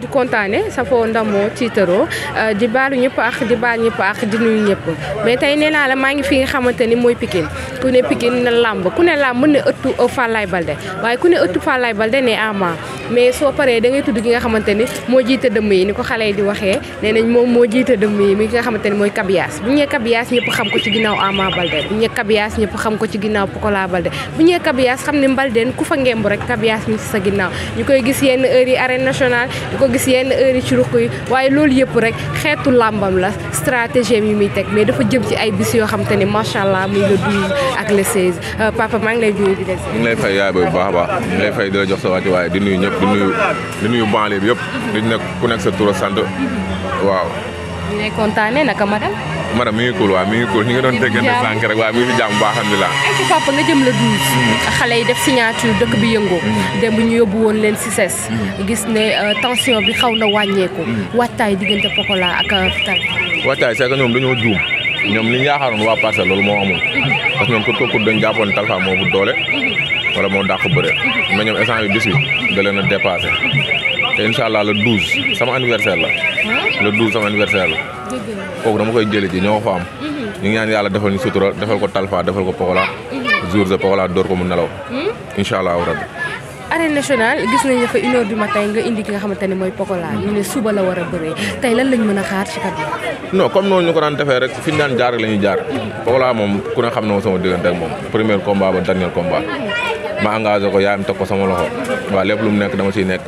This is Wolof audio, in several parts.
di kontaane safoo ndamoo tiitaroo di baalu ñëpp ak di baal ñëpp ak di nuyu ñëpp mais tey nee naa la maa ngi fi nga xamante ni mooy Pikine ku ne Pikine na làmb ku ne làmb mën ne ëttu Falaye Baldé waaye ku ne ëttu Falaye Baldé ne Ama mais soo paree da ngay tudd ki nga xamante ni moo jiite dëmm yi ni ko xale yi di waxee nee nañ moom moo jiite dëmm yi mi nga xamante ni mooy Kabias bu ñu nee Kabias ñëpp xam ko ci ginnaaw Ama Baldé bu ñu nee Kabias ñëpp xam ko ci ginnaaw Pokola Baldé bu ñu nee Kabias xam ne Mbaldeen ku fa ngemb rek Kabias mi ci sa ginnaaw ñu koy gis yenn heure yi arène nationale di ko gis yenn heure yi ci ruq yi waaye loolu yëpp rek xeetu làmbam la stratégie yi muy teg mais dafa jëm ci ay bis yoo xamante ni macha allah muy le 12 ak le 16 papa maa ngi lay nuyu di des. ñu ngi lay fay yaay bu baax a baax ñu ngi lay fay di la jox sa wàcc waaye di nuyu ñëpp di nuyu banlieue bi yëpp di nekk ku nekk sa tur a sant waaw. ñu lay kontaanee naka madame. madame mi ngi cool waaw mi ngi cool ñu ngi doon déggante sànq rek waaye mi ngi fi jàmm baax alhamdulilah. ay ci papa nga jëm le 12. xale yi def signature dëkk bi yëngoo. démb ñu yóbbu woon leen si ses. gis ne tension bi xaw na wàññeeku. wattaay diggante Pokola ak Talfa. wattaay c'est que ñoom dañoo juum ñoom li ñu yaakaaroon waa Parcelles loolu moo amul parce que ñoom kut ko kut dañ jàppoon Talfa moo bu doole wala moo dàq bëre mais ñoom instant bi bis bi da leen a dépassé te incha allah le 12 sama anniversaire la le 12 sama anniversaire la kooku dama koy jëli ji ñoo ko fa am ñu ngi ñaan yàlla defal ñu sutura defal ko Talfa defal ko Pokola jour de Pokola door ko mu nelaw incha allah rabbi. arène nationale gis nañ dafa 1h du matin nga indi ki nga xamante ne mooy Pokola ñu ne suba la war a bëree tey lan lañ mën a xaar ci kat yi. non comme noonu ñu ko daan defee rek fi ñu daan jaar rek la ñuy jaar Pokola moom ku ne xam na sama diggante ak moom premier combat ba dernier combat ma engagé ko yaayam teg ko sama loxo waaw lépp lu mu nekk dama ciy nekk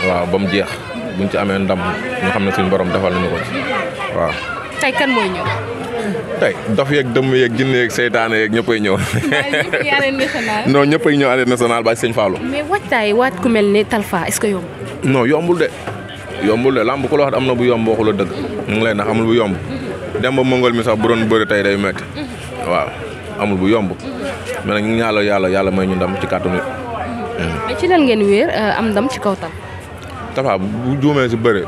waaw ba mu jeex buñ ci amee ndam ñu xam ne suñu borom defal nañu ko ci waaw. tey kan mooy ñëw. tey dof yeeg dëmm yeeg jinne yeeg seytaane yeeg ñëppay ñëw. arène nationale. non ñëppay ñëw arène nationale ba sëñ Fallou. mais waajtaay waaj ku mel ne Talfa est-ce que yomb. non yombul de lamb ku la wax am na bu yomb waxu la dëgg ñu ngi lay nax amul bu yomb dem ba mongol mi sax bu doon bëri tey day métti waaw amul bu yomb mais nag ñu ngi ñaanal yàlla may ñu ndam ci kàttanu. mais ci lan ngeen wéer am ndam ci kaw Talfa bu juumee si bëre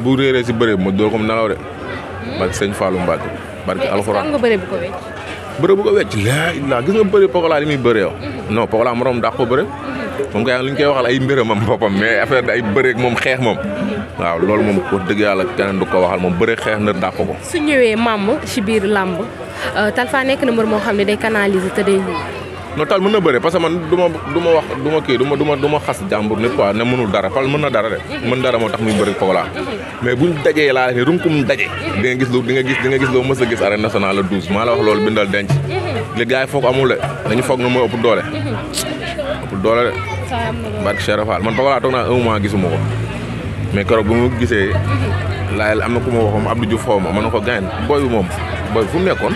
bu réeree si bëre ma dóor ko mu nelaw de barke sëñ Fallou Mbacke barke alxuraan nga bëre bu ko wecc. bëre bu ko wecc laa gis nga bëre Pokola li muy bëre yow non Pokola morom daa ko bëre moom kay li ñu koy waxal ay mbiram am boppam mais affaire ay bëreeg moom xeex moom waaw loolu moom wax dëgg yàlla keneen du ko waxal moom bëre xeex na dàq ko. su ñëwee maam ci biir làmb Talfa nekk na mbër moo xam ne day canaliser te day ñëw. non Tal mën na bëre parce que man du ma xas jàmbur nit quoi ne mënul dara Tal mën na dara de mën dara moo tax muy bëri Pokola mais buñ dajee laa ne runkum daje di nga gis loo mës a gis arène nationale le 12 maa la wax loolu bindal denc li gars yi foog amul de dañu foog na mooy ëpp doole de barke Cheikh Fall man Pokola toog naa 1 mois gisuma ko mais keroog bu mu gisee laayal am na ku ma waxoon Abdou Diouf xaw ma na ko gayen booy bi fu mu nekkoon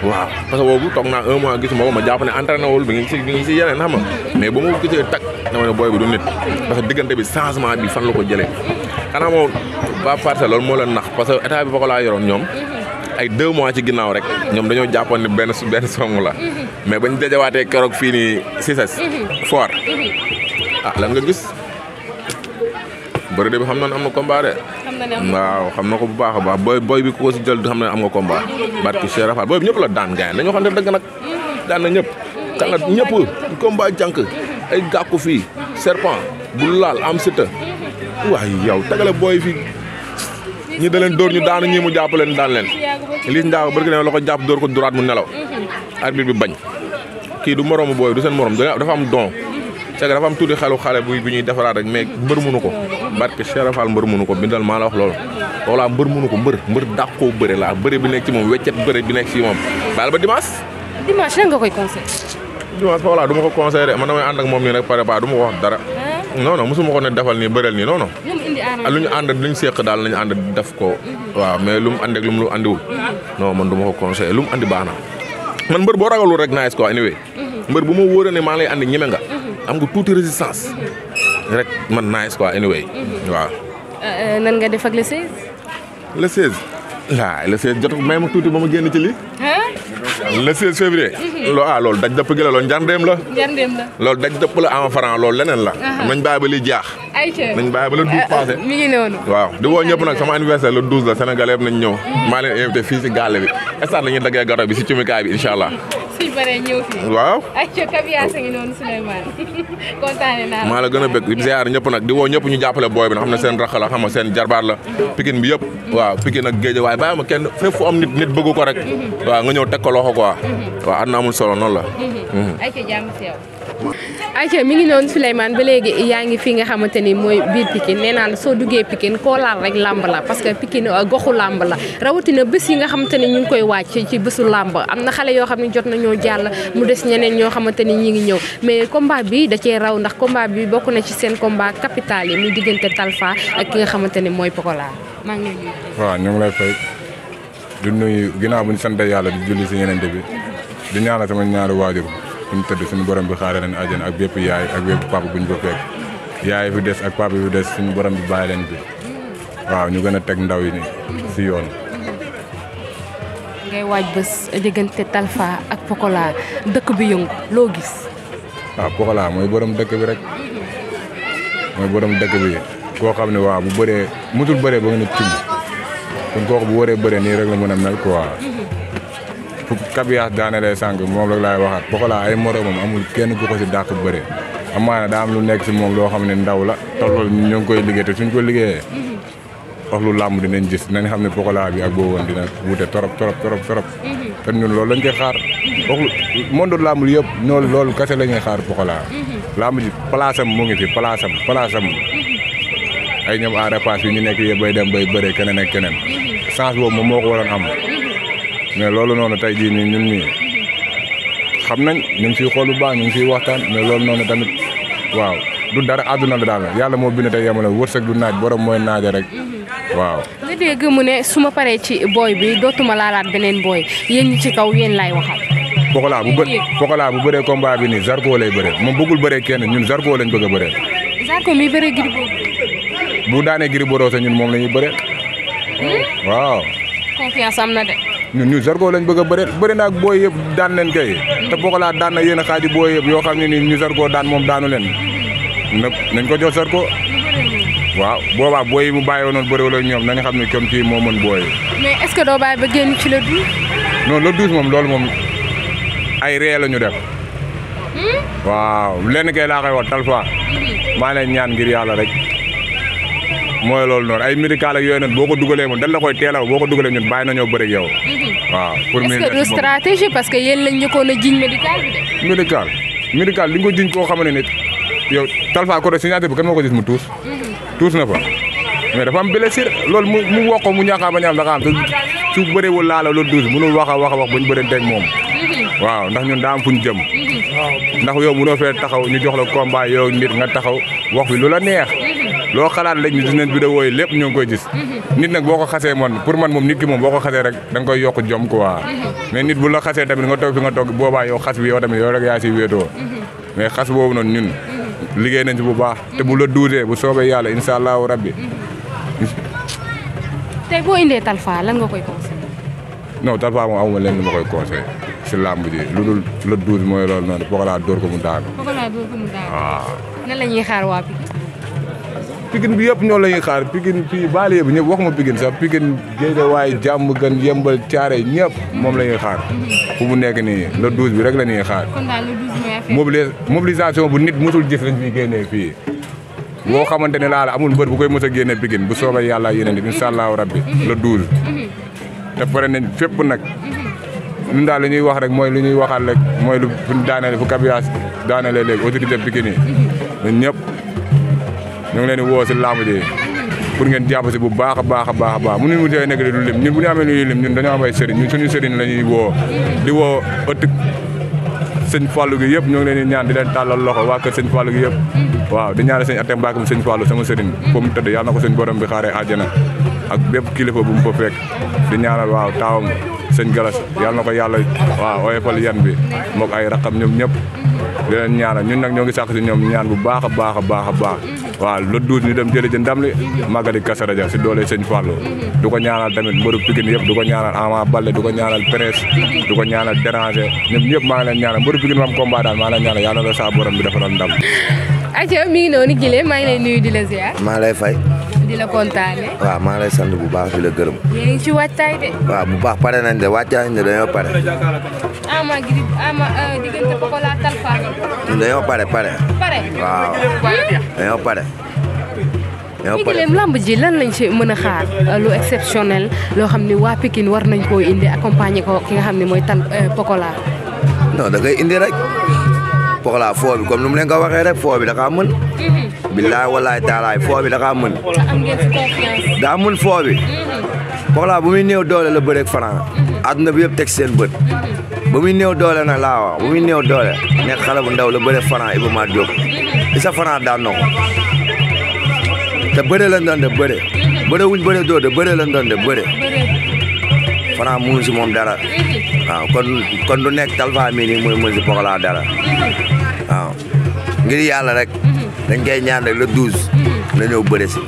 waaw parce que boobu toog naa 1 mois gisuma ko ma jàpp ne entraîné wul bi ngi si yeneen xam nga mais ba ma gisee tag dama ne booy bi du nit parce que diggante bi changement bi fan la ko jëlee xanaa moom ba Parcelles loolu moo leen nax parce que état bi Pokola yoroon ñoom ay 2 mois ci ginnaaw rek ñoom dañoo jàppoon ne benn song la mais bañ dajawaatee keroog fii nii Cissés fort lan nga gis bëri de bi xam na ne am na combat de waaw xam na ko bu baax a baax booy bi ko si jël xam ne am nga combat barki Cheikh Rafal booy bi ñëpp la daan gaay dañoo xam ne dëgg nag daan na ñëpp kan la ñëpp combat jànk ay gàkku fii serpent bu laal am sita waaye yow tagale booy fi ñi da leen dóor ñu daanu ñi mu jàpp leen daan leen liis njaaw bërki ne la ko jàpp dóor ko duraat mu nelaw arbitre bi bañ kii du moroomu booy du seen morom dafa am don c'est que dafa am tuuti xelu xale bu ñuy defaraat rek mais mbër mënu ko barke Cheikh Rafal mbër mënu ko bindal maa la wax loolu walla mbër mënu ko mbër dàq koo bëre laa bëre bi nekk ci moom weccet bëre bi nekk ci moom baal ba dimanche lan nga koy conseil dimanche voilà du ma ko conseillé man damay ànd ak moom nii rek préparé du ma ko wax dara non mosuma ko ne defal nii bëreel nii non lu ñu ànd lu ñu seq daal nañu ànd def ko waaw mais lu mu ànd ak lu mu andiwul non man du ma ko conseillé lu mu andi baax na man mbër boo ragalul rek nice quoi anyway mbër bu ma wóoree ne maa lay andi ñeme nga am nga tuuti résistance rek man nice quoi anyway waaw. nan nga def ak le 16. le 16. le 16 jot may ma tuuti ba ma génn ci lii. le 16 février. loolu daj dëpp gi la loolu njarndeem la. loolu daj dëpp la en franc loolu leneen la. nañ bàyyi ba li jaax. nañ bàyyi ba le 12 passé. mi ngi noonu. waaw di woo ñëpp nag sama anniversaire le 12 la Sénégalais yëpp nañ ñëw. maa leen invité fii si gàlle bi. stade la ñuy daggee garo bi si cumikaay bi incha allah. suñ baree ñëw fii. waaw. ayca Kabiyaas a ngi noonu Souleymane kontaane naa la. maa la gën a bëgg di ziar ñëpp nag di woo ñëpp ñu jàppale booy bi na xam ne seen rax la xam nga seen jarbaar la Pikine bi yëpp waaw Pikine ak Géej waaye bàyyi ma kenn fépp fu am nit bëggu ko rek waaw nga ñëw teg ko loxo quoi waaw àdduna amul solo noonu la. ayca jàmm si yow. ayca mi ngi noonu Souleymane ba léegi yaa ngi fi nga xamante ni mooy biir Pikine nee naa la soo duggee Pikine koo laal rek làmb la parce que Pikine goxu làmb la rawatina bés yi nga xamante ni ñu ngi koy wàcc ci bésu làmb am na xale yoo xam ne jot nañoo jàll mu des ñeneen ñoo xamante ni ñi ngi ñëw mais combat bi da cee raw ndax combat bi bokk na ci seen combat capital yi muy diggante Talfa ak ki nga xamante ni mooy Pokola maa ngi lay nuyu. waaw ñu ngi lay fay di nuyu ginnaaw bu ñu sant yàlla di julli si yeneen bi di ñaanal sama ñaari waajur suñu tëdd suñu borom bi xaare leen àjjana ak bépp yaay ak bépp papa bu ñu ko fekk yaay fi des ak papa fi des suñu borom bi bàyyi leen fi waaw ñu gën a teg ndaw yi ni si yoon. ngay waaj bés diggante Talfa ak Pokola dëkk bi yëngu loo gis. waaw Pokola mooy borom dëkk bi rek mooy borom dëkk bi koo xam ne waaw bu bëree mutul bëree ba nga ne cumb kon kooku bu waree bëree nii rek la mën a mel quoi. fu Kabiyaas daanelee sànq moom rek laay waxaat Pokola ay moromam amul kenn ku ko si dàq bëre amaana daa am lu nekk si moom loo xam ne ndaw la tolloo ñu ngi koy liggéey te suñ ko liggéeyee wax lu làmb dinañ gis nañ xam ne Pokola bi ak boobu woon dina wute torop te ñun loolu lañ koy xaar wax monde làmb yëpp noonu loolu kese la ñuy xaar Pokola làmb ji place am mu ngi fi place am ay ñoom en repasse yi ñu nekk yëpp bay dem bay bëre keneen ak keneen chance boobu moom moo ko waroon am mais loolu noonu tey jii nii ñun ñii xam nañ ñu ngi siy xool bu baax ñu ngi siy waxtaan mais loolu noonu tamit waaw du dara àdduna la daal yàlla moo bind tey yemale wërsëg du naaj borom mooy naaja rek waaw. nga dégg mu ne su ma paree ci booy bi dootuma laalaat beneen booy yéen ñi ci kaw yéen laay waxal. Pokola bu bëree combat bi nii Zarko lay bëree moom bëggul bëree kenn ñun Zarko lañ bëgg a bëree. Zarko mi bëree Gris Bordeaux. bu daanee Gris Bordeaux sax ñun moom la ñuy bëree. waaw. confiance am na de. ñun Zarko lañ bëgg a bëri na ak booy yëpp daan leen kay te Pokola daan na yéen a xaaji booy yëpp yoo xam ne ni ñu Zarko daan moom daanu leen nañ ko jox Zarko waaw boobaa booy yi mu bàyyi woon bëri wala ñoom nañ xam ne comme kii moo mën booy mais est-ce que doo bàyyi ba génn ci le 12. non le 12 moom loolu moom ay ree la ñu def waaw lenn kay laa koy wax Talfa maa leen ñaan ngir yàlla rek mooy loolu noonu ay médical ak yooyu noonu boo ko dugalee moom dañ la koy teelaw boo ko dugalee ñun bàyyi nañoo bëri ak yow. waaw pour est-ce que du stratégie parce que yéen lañ njëkkoon a jiñ médical bi de. médical li nga ko jiñ koo xam ne nit yow Talfa ko de signature bi kan moo ko gis mu tuus. tuus na fa mais dafa am blessure loolu mu wax ko mu ñaaxaa ba ñaam da nga am te su bëreewul laala loolu duus mënul wax bañ bëranteeg moom. waaw ndax ñun daa am fu ñu jëm. ndax yow mënoo fee taxaw ñu jox la combat yow nit nga taxaw wax fi lu la neex. loo xalaat rek ñu gis nañ vidéo yi lépp ñoo ngi koy gis nit nag boo ko xasee pour man moom nit ki moom boo ko xasee rek da nga koy yokk jom quoi mais nit bu la xasee tamit nga toog fi nga toog boobaa yow xas bi yow tamit yow rek yaa siy wéetoo mais xas boobu noonu ñun liggéey nañ si bu baax te bu la duusee bu soobee yàlla incha allahu rabbi. tey boo indee Talfa lan nga koy conseillé. non Talfa moom amuma leen lu ma koy conseillé si làmb ji lu dul la duus mooy loolu noonu Pokola dóor ko mu daanu. waaw. nan la ñuy xaar waa Pikine bi yëpp ñoo la ñuy xaar Pikine fii baale yëpp ñëpp waxuma Pikine sax Pikine Guédiawaye jàmm gën yëmbal caare ñëpp moom la ñuy xaar fu mu nekk nii le 12 bi rek la ñuy xaar. kon daal le 12 mooy affaire mobilisation bu nit musul gis lañ fiy génnee fii boo xamante ne laa la amul mbër bu koy mës a génne Pikine bu soobee yàlla yeneen di incha allahu rabbi le 12. te pare nañ fépp nag ñun daal li ñuy wax rek mooy lu ñuy waxal rek mooy lu daaneel fu Kabiyaas daanelee léegi autorité Pikine yi ñun ñëpp. ñu ngi leen di woo si làmb ji pour ngeen jàpp si bu baax a baax mënuñu mu tee nekk di du lim ñun bu ñu amee lu ñuy lim ñun dañoo am ay sëriñ ñun suñu sëriñ la ñuy woo di woo ëtt sëñ Fallou gi yëpp ñoo ngi leen di ñaan di leen tàllal loxo waa kër sëñ Fallou gi yëpp waaw di ñaanal sëñ Atem Mbacke mu sëñ Fallou sama sëriñ foo mu tëdd yàlla na ko sëñ borom bi xaaree àjjana ak bépp kilifa bu mu fa fekk di ñaanal waaw taawam sëñ Galas yàlla na ko yàlla waaw oyofal yan bi mook ay raqam ñoom ñëpp di leen ñaanal ñun nag ñoo ngi sàkk si ñoom ñaan bu baax a baax waaw le 12 ñu dem jëli ji ndam li Magali Kazu Rajab si doole sëñ Fallou du ko ñaanal tamit mbëru Pikine yëpp du ko ñaanal Ama Baldé du ko ñaanal Prince du ko ñaanal Déranger ñoom ñëpp maa ngi leen ñaanal mbëru Pikine am combat daal maa ngi leen ñaanal yàlla na sa borom bi defaral ndam. aja mi ngi noonu Guilé maa ngi lay nuyu di la ziar. maa lay fay. di la kontaane. waaw maa ngi lay sant bu baax di la gërëm. yéen ngi ci waajtaay de. waaw bu baax pare nañ de waajtaay nañ de dañoo pare. diggante Pokola Talfa. dañoo pare. pare. waaw dañoo pare. Pikine lamb ji lan lañ ci mën a xaar lu exceptionnel loo xam ni waa Pikine war nañ koo indi accompagner ko ki nga xam ne mooy Pokola. non da ngay indi rek Pokola foo bi comme nu mu leen ko waxee rek foo bi da kaa mën. billaay wallaay taalaay foo bi da kaa mën. am ngeen ci confiance. daa mën foo bi. Pokola bu muy néew doole la bëreeg Franc. àdduna bi yëpp teg seen bët. ba muy néew doole nag laa wax bu muy néew doole nekk xale bu ndaw la bëreeg Franc Iba Mar Diop. isa Franc daan na ko. te bëre lañ doon de bëre. bëre wuñ bëre doo de bëre lañ doon de bëre. Franc mënu si moom dara. waaw kon du nekk Talfa mii nii mooy mën si Pokola dara. waaw ngir yàlla rek. dañ koy ñaan rek le 12. na ñëw bëre si.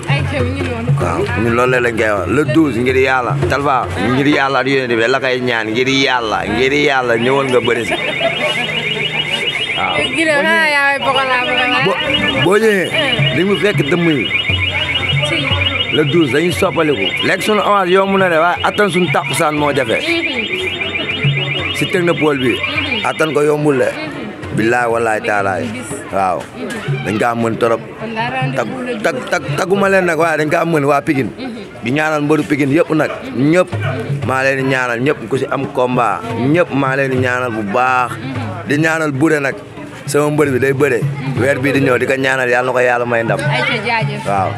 waaw ñun loolu lañ koy wax le 12 ngir yàlla. Talfa ngir yàlla ak yéen bi la koy ñaan ngir yàlla ñëwal nga bëre si. waaw. boo ñëwee li mu fekk dëmm yi. le 12 dañuy soppaliku léegi sunu avance yomb na de waaye attan suñu takkusaan moo jafe si technopole bi attan ko yombul de billaay wallaay taalaay waaw dañ kaa mën torop taguma leen nag waaye dañ kaa mën waa Pikine di ñaanal mbëru Pikine yëpp nag ñëpp maa leen di ñaanal ñëpp ku si am combat ñëpp maa leen di ñaanal bu baax di ñaanal Bude nag sama mbër bi day bëre weer bii di ñëw di ko ñaanal yàlla na ko yàlla may ndam waaw